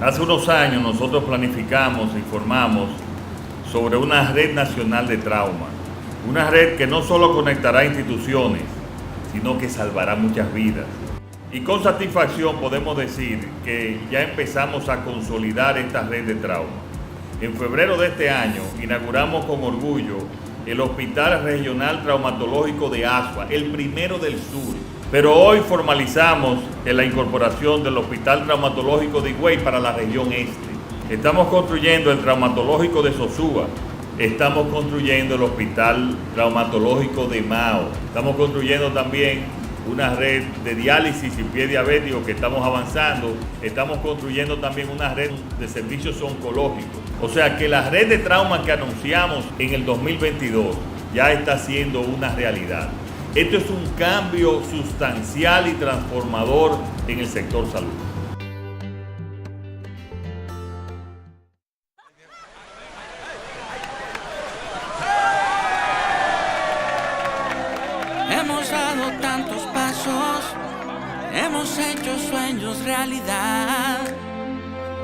Hace unos años nosotros planificamos e informamos sobre una red nacional de trauma. Una red que no solo conectará instituciones, sino que salvará muchas vidas. Y con satisfacción podemos decir que ya empezamos a consolidar esta red de trauma. En febrero de este año inauguramos con orgullo el Hospital Regional Traumatológico de Asua, el primero del sur. Pero hoy formalizamos la incorporación del Hospital Traumatológico de Higüey para la región este. Estamos construyendo el Traumatológico de Sosúa. Estamos construyendo el Hospital Traumatológico de Mao. Estamos construyendo también una red de diálisis y pie diabético que estamos avanzando. Estamos construyendo también una red de servicios oncológicos. O sea que la red de trauma que anunciamos en el 2022 ya está siendo una realidad. Esto es un cambio sustancial y transformador en el sector salud. Hemos dado tantos pasos, hemos hecho sueños realidad.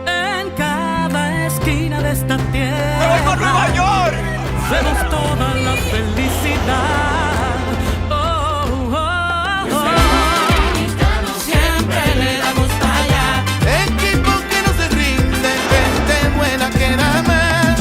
En cada esquina de esta tierra. ¡Me voy por Nueva York! Vemos toda la felicidad. Oh, oh, oh. Siempre le damos para allá. Equipo que no se rinde, gente buena que da más.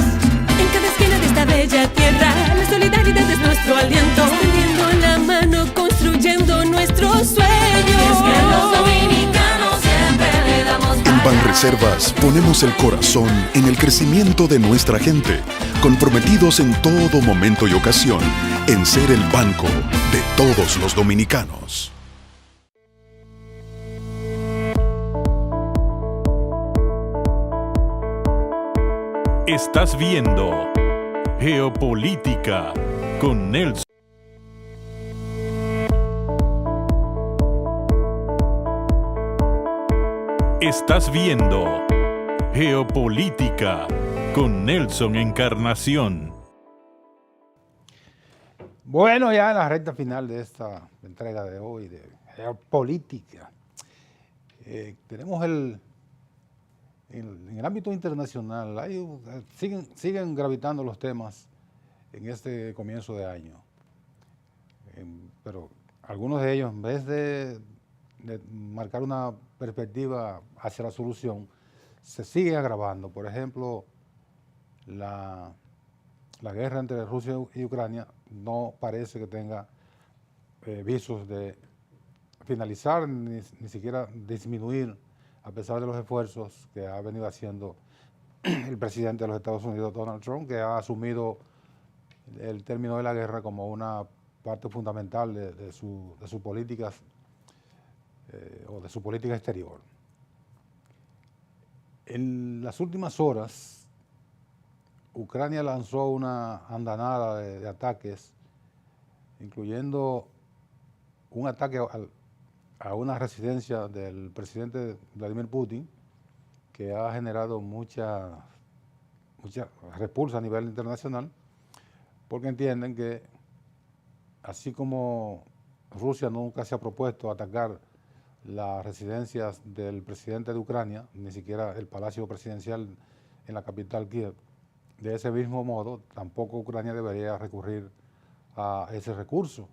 En cada esquina de esta bella tierra, la solidaridad es nuestro aliento. Extendiendo la mano, construyendo nuestros sueños. Es que los dominicanos siempre le damos En para allá. Banreservas ponemos el corazón en el crecimiento de nuestra gente, comprometidos en todo momento y ocasión en ser el banco de todos los dominicanos. Estás viendo Geopolítica con Nelson. Estás viendo Geopolítica con Nelson Encarnación. Bueno, ya en la recta final de esta entrega de hoy de Geopolítica, tenemos en el ámbito internacional, siguen gravitando los temas en este comienzo de año. Pero algunos de ellos, en vez de marcar una perspectiva hacia la solución, se sigue agravando. Por ejemplo, la guerra entre Rusia y Ucrania no parece que tenga visos de finalizar ni siquiera disminuir, a pesar de los esfuerzos que ha venido haciendo el presidente de los Estados Unidos, Donald Trump, que ha asumido el término de la guerra como una parte fundamental de sus políticas o de su política exterior. En las últimas horas, Ucrania lanzó una andanada de ataques, incluyendo un ataque a una residencia del presidente Vladimir Putin, que ha generado mucha repulsa a nivel internacional, porque entienden que, así como Rusia nunca se ha propuesto atacar las residencias del presidente de Ucrania, ni siquiera el palacio presidencial en la capital Kiev, de ese mismo modo, tampoco Ucrania debería recurrir a ese recurso.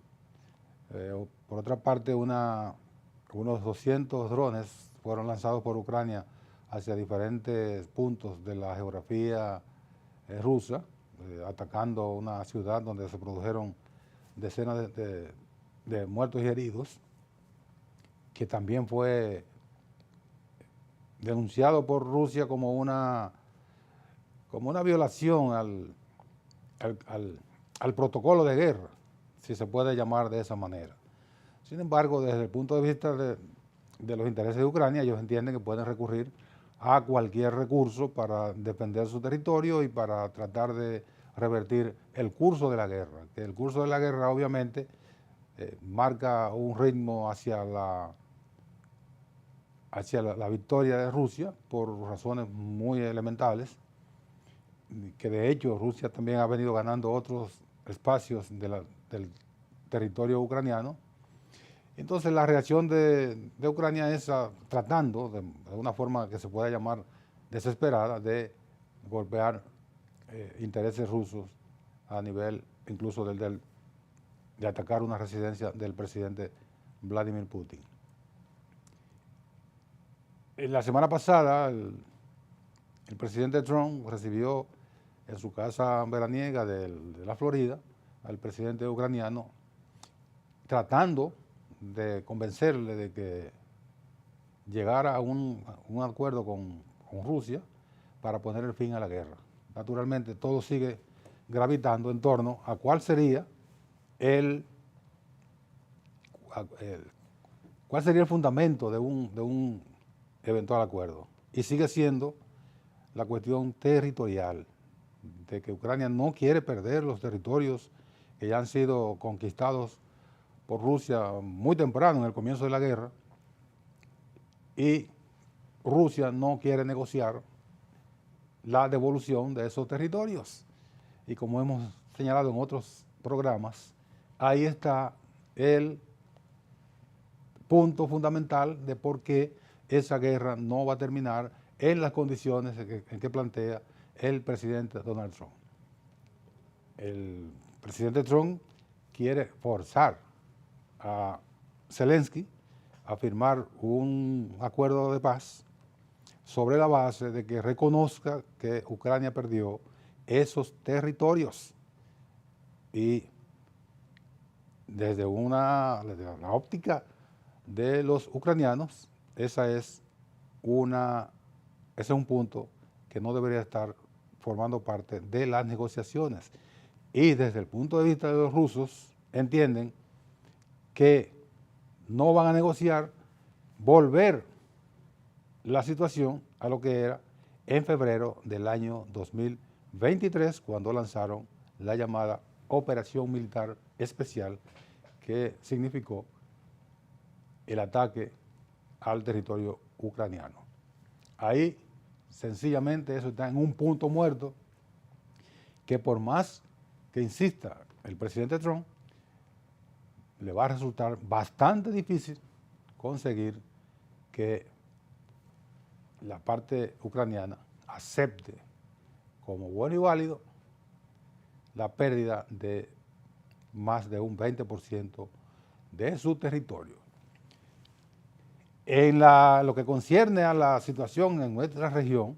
Por otra parte, unos 200 drones fueron lanzados por Ucrania hacia diferentes puntos de la geografía rusa, atacando una ciudad donde se produjeron decenas de muertos y heridos, que también fue denunciado por Rusia como una violación al protocolo de guerra, si se puede llamar de esa manera. Sin embargo, desde el punto de vista de los intereses de Ucrania, ellos entienden que pueden recurrir a cualquier recurso para defender su territorio y para tratar de revertir el curso de la guerra. Que el curso de la guerra obviamente marca un ritmo hacia la victoria de Rusia por razones muy elementales, que de hecho Rusia también ha venido ganando otros espacios del territorio ucraniano. Entonces la reacción de Ucrania es tratando, de una forma que se pueda llamar desesperada, de golpear intereses rusos a nivel incluso de atacar una residencia del presidente Vladimir Putin. La semana pasada, el presidente Trump recibió en su casa veraniega de la Florida al presidente ucraniano, tratando de convencerle de que llegara a un acuerdo con Rusia para poner el fin a la guerra. Naturalmente, todo sigue gravitando en torno a cuál sería ¿Cuál sería el fundamento de un eventual acuerdo? Y sigue siendo la cuestión territorial, de que Ucrania no quiere perder los territorios que ya han sido conquistados por Rusia muy temprano, en el comienzo de la guerra, y Rusia no quiere negociar la devolución de esos territorios. Y como hemos señalado en otros programas, ahí está el punto fundamental de por qué esa guerra no va a terminar en las condiciones en que plantea el presidente Donald Trump. El presidente Trump quiere forzar a Zelensky a firmar un acuerdo de paz sobre la base de que reconozca que Ucrania perdió esos territorios. Y desde la óptica de los ucranianos, ese es un punto que no debería estar formando parte de las negociaciones. Y desde el punto de vista de los rusos, entienden que no van a negociar volver la situación a lo que era en febrero del año 2023, cuando lanzaron la llamada Operación Militar Especial, que significó el ataque al territorio ucraniano. Ahí, sencillamente, eso está en un punto muerto, que por más que insista el presidente Trump, le va a resultar bastante difícil conseguir que la parte ucraniana acepte como bueno y válido la pérdida de más de un 20% de su territorio. En lo que concierne a la situación en nuestra región,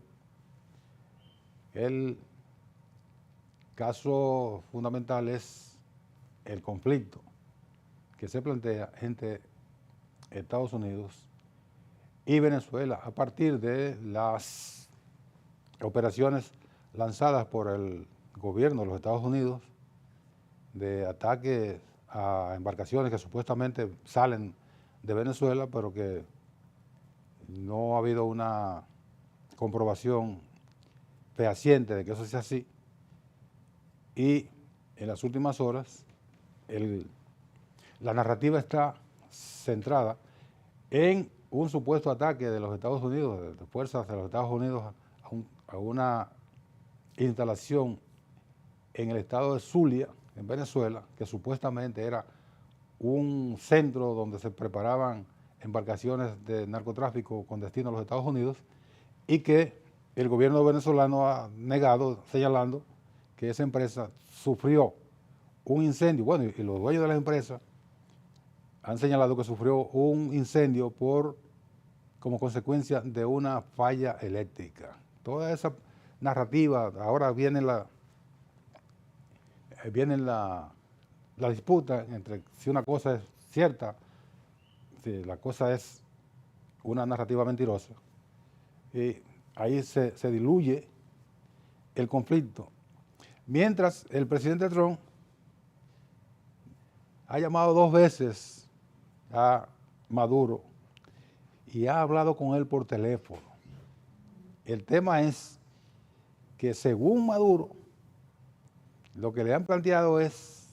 el caso fundamental es el conflicto que se plantea entre Estados Unidos y Venezuela a partir de las operaciones lanzadas por el gobierno de los Estados Unidos de ataques a embarcaciones que supuestamente salen de Venezuela, pero que no ha habido una comprobación fehaciente de que eso sea así. Y en las últimas horas la narrativa está centrada en un supuesto ataque de los Estados Unidos, de fuerzas de los Estados Unidos a una instalación en el estado de Zulia, en Venezuela, que supuestamente era un centro donde se preparaban embarcaciones de narcotráfico con destino a los Estados Unidos, y que el gobierno venezolano ha negado, señalando que esa empresa sufrió un incendio. Bueno, y los dueños de la empresa han señalado que sufrió un incendio como consecuencia de una falla eléctrica. Toda esa narrativa, ahora viene la disputa entre si una cosa es cierta, si la cosa es una narrativa mentirosa, y ahí se diluye el conflicto. Mientras el presidente Trump ha llamado 2 veces a Maduro y ha hablado con él por teléfono. El tema es que según Maduro, lo que le han planteado es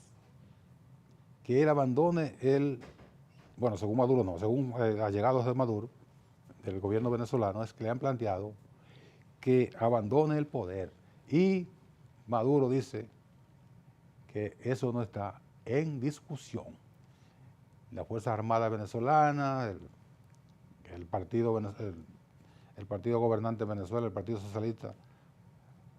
que él abandone según Maduro no, según allegados de Maduro, del gobierno venezolano, es que le han planteado que abandone el poder. Y Maduro dice que eso no está en discusión. Las Fuerzas Armadas venezolanas, el partido gobernante de Venezuela, el Partido Socialista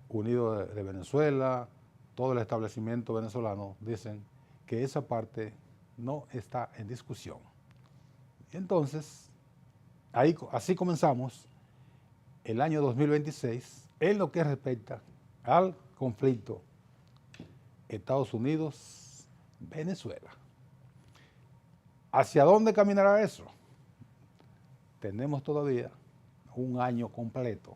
Unido de Venezuela, todo el establecimiento venezolano dicen que esa parte no está en discusión. Entonces, así comenzamos el año 2026 en lo que respecta al conflicto Estados Unidos-Venezuela. ¿Hacia dónde caminará eso? Tenemos todavía un año completo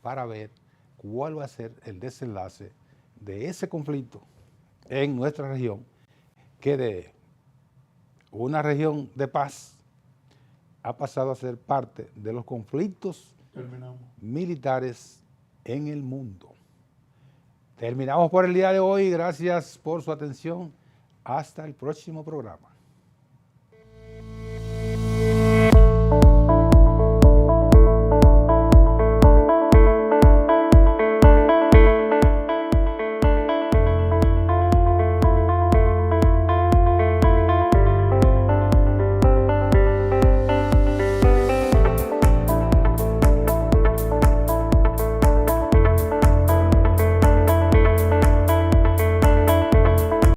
para ver cuál va a ser el desenlace de ese conflicto en nuestra región, que de una región de paz ha pasado a ser parte de los conflictos militares en el mundo. Terminamos por el día de hoy. Gracias por su atención. Hasta el próximo programa.